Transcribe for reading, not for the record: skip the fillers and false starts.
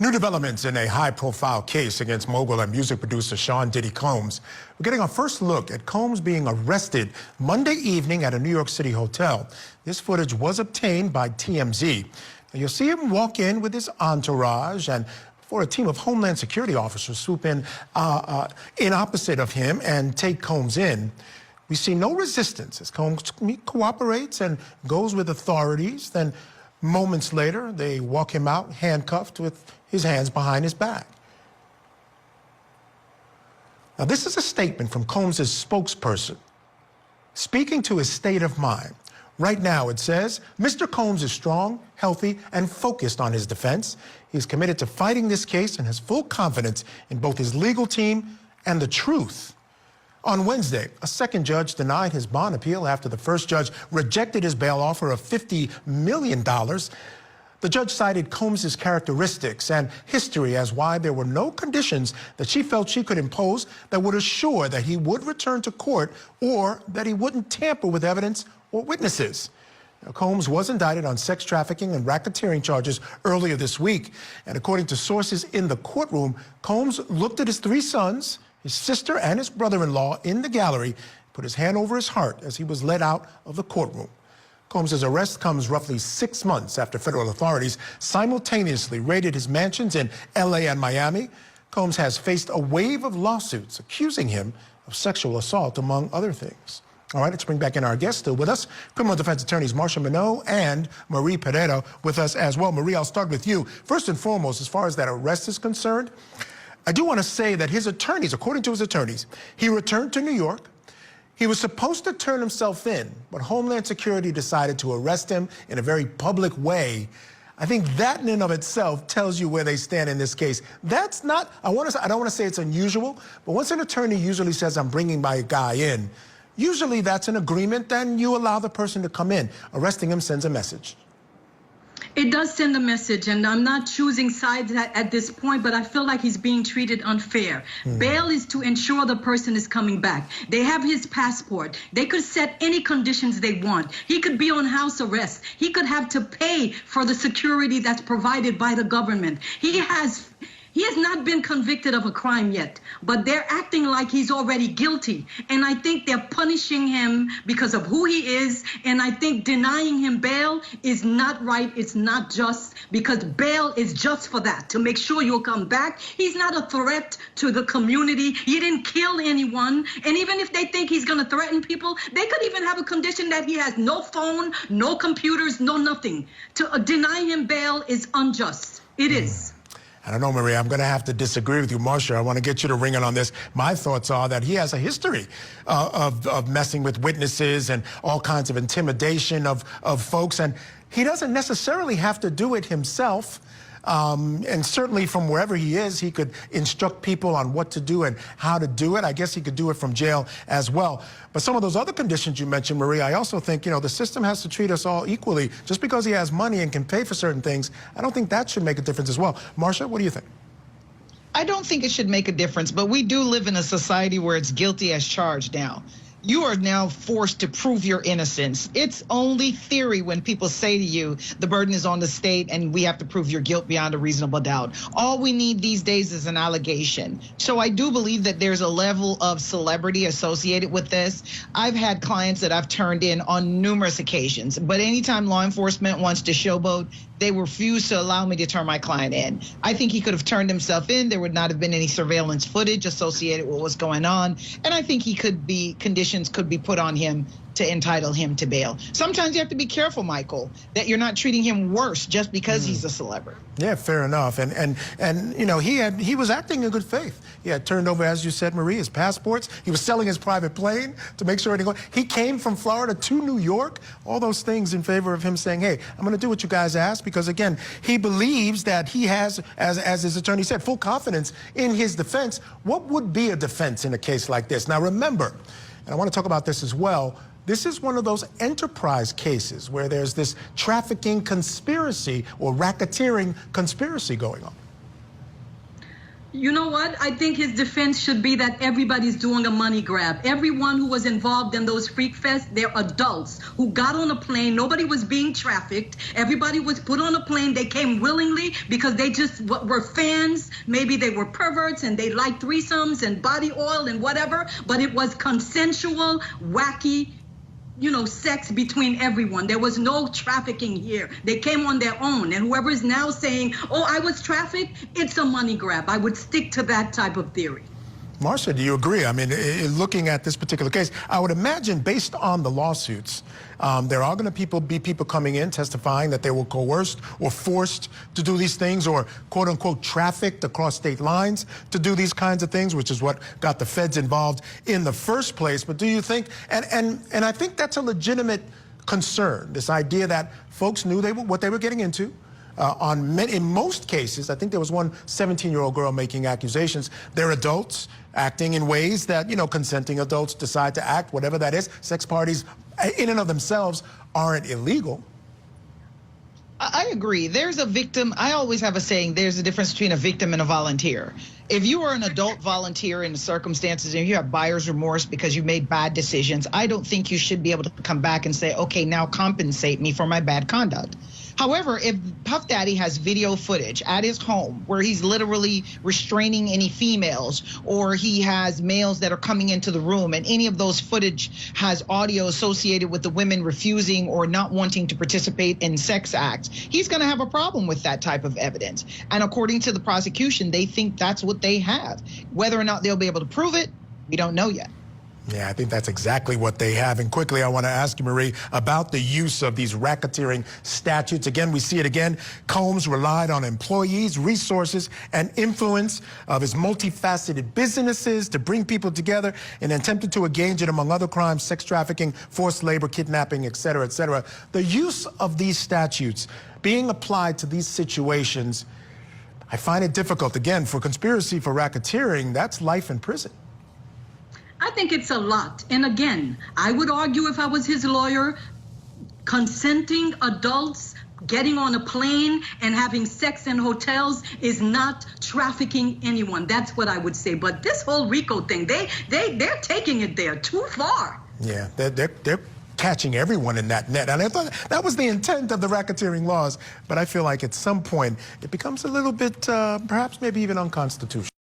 New developments in a high-profile case against mogul and music producer Sean Diddy Combs. We're getting our first look at Combs being arrested Monday evening at a New York City hotel. This footage was obtained by TMZ. Now, you'll see him walk in with his entourage, and for a team of Homeland Security officers swoop in opposite of him and take Combs in. We see no resistance as Combs cooperates and goes with authorities. Then moments later, they walk him out handcuffed with his hands behind his back. Now, this is a statement from Combs' spokesperson speaking to his state of mind. Right now, it says, Mr. Combs is strong, healthy, and focused on his defense. He's committed to fighting this case and has full confidence in both his legal team and the truth. On Wednesday, a second judge denied his bond appeal after the first judge rejected his bail offer of $50 million. The judge cited Combs' characteristics and history as why there were no conditions that she felt she could impose that would assure that he would return to court or that he wouldn't tamper with evidence or witnesses. Now, Combs was indicted on sex trafficking and racketeering charges earlier this week. And according to sources in the courtroom, Combs looked at his three sons, his sister and his brother-in-law in the gallery, put his hand over his heart as he was led out of the courtroom. Combs' arrest comes roughly 6 months after federal authorities simultaneously raided his mansions in L.A. and Miami. Combs has faced a wave of lawsuits accusing him of sexual assault, among other things. All right, let's bring back in our guests still with us. Criminal defense attorneys Marsha Minot and Marie Pereira with us as well. Marie, I'll start with you. First and foremost, as far as that arrest is concerned, I do want to say that his attorneys, according to his attorneys, he returned to New York. He was supposed to turn himself in, but Homeland Security decided to arrest him in a very public way. I think that in and of itself tells you where they stand in this case. That's not, I don't want to say it's unusual, but once an attorney usually says, I'm bringing my guy in, usually that's an agreement, then you allow the person to come in. Arresting him sends a message. It does send a message, and I'm not choosing sides at this point, but I feel like he's being treated unfair. Bail is to ensure the person is coming back. They have his passport. They could set any conditions they want. He could be on house arrest. He could have to pay for the security that's provided by the government. He has not been convicted of a crime yet, but they're acting like he's already guilty. And I think they're punishing him because of who he is. And I think denying him bail is not right. It's not just, because bail is just for that, to make sure you'll come back. He's not a threat to the community. He didn't kill anyone. And even if they think he's going to threaten people, they could even have a condition that he has no phone, no computers, no nothing. To deny him bail is unjust. It is. I don't know, Maria, I'm going to have to disagree with you. Marsha, I want to get you to ring in on this. My thoughts are that he has a history of messing with witnesses and all kinds of intimidation of folks, and he doesn't necessarily have to do it himself. And certainly from wherever he is, he could instruct people on what to do and how to do it. I guess he could do it from jail as well. But some of those other conditions you mentioned, Marie, I also think, the system has to treat us all equally. Just because he has money and can pay for certain things, I don't think that should make a difference as well. Marsha, what do you think? I don't think it should make a difference, but we do live in a society where it's guilty as charged now. You are now forced to prove your innocence. It's only theory when people say to you, the burden is on the state and we have to prove your guilt beyond a reasonable doubt. All we need these days is an allegation. So I do believe that there's a level of celebrity associated with this. I've had clients that I've turned in on numerous occasions, but anytime law enforcement wants to showboat, they refuse to allow me to turn my client in. I think he could have turned himself in. There would not have been any surveillance footage associated with what's going on. And I think conditions could be put on him to entitle him to bail. Sometimes you have to be careful, Michael, that you're not treating him worse just because he's a celebrity. Yeah, fair enough. And he was acting in good faith. He had turned over, as you said, Marie, his passports. He was selling his private plane to make sure he came from Florida to New York. All those things in favor of him saying, hey, I'm going to do what you guys asked, because again, he believes that he has, as his attorney said, full confidence in his defense. What would be a defense in a case like this? Now remember, and I want to talk about this as well, this is one of those enterprise cases where there's this trafficking conspiracy or racketeering conspiracy going on. You know what? I think his defense should be that everybody's doing a money grab. Everyone who was involved in those freak fests, they're adults who got on a plane. Nobody was being trafficked. Everybody was put on a plane. They came willingly because they just were fans. Maybe they were perverts and they liked threesomes and body oil and whatever. But it was consensual, wacky, sex between everyone. There was no trafficking here. They came on their own. And whoever is now saying, oh, I was trafficked, it's a money grab. I would stick to that type of theory. Marcia, do you agree? I mean, looking at this particular case, I would imagine based on the lawsuits, there are going to be people coming in testifying that they were coerced or forced to do these things or quote unquote trafficked across state lines to do these kinds of things, which is what got the feds involved in the first place. But do you think, and I think that's a legitimate concern, this idea that folks knew what they were getting into. In most cases, I think there was one 17-year-old girl making accusations. They're adults acting in ways that, consenting adults decide to act, whatever that is. Sex parties in and of themselves aren't illegal. I agree. There's a victim. I always have a saying, there's a difference between a victim and a volunteer. If you are an adult volunteer in the circumstances and you have buyer's remorse because you made bad decisions, I don't think you should be able to come back and say, okay, now compensate me for my bad conduct. However, if Puff Daddy has video footage at his home where he's literally restraining any females, or he has males that are coming into the room, and any of those footage has audio associated with the women refusing or not wanting to participate in sex acts, he's going to have a problem with that type of evidence. And according to the prosecution, they think that's what they have. Whether or not they'll be able to prove it, we don't know yet. Yeah, I think that's exactly what they have. And quickly, I want to ask you, Marie, about the use of these racketeering statutes. Again, we see it again. Combs relied on employees, resources, and influence of his multifaceted businesses to bring people together and attempted to engage it among other crimes, sex trafficking, forced labor, kidnapping, et cetera, et cetera. The use of these statutes being applied to these situations, I find it difficult. Again, for conspiracy, for racketeering, that's life in prison. I think it's a lot. And again, I would argue if I was his lawyer, consenting adults getting on a plane and having sex in hotels is not trafficking anyone. That's what I would say. But this whole RICO thing, they're taking it there too far. Yeah, they're catching everyone in that net. And I thought that was the intent of the racketeering laws. But I feel like at some point it becomes a little bit, perhaps maybe even unconstitutional.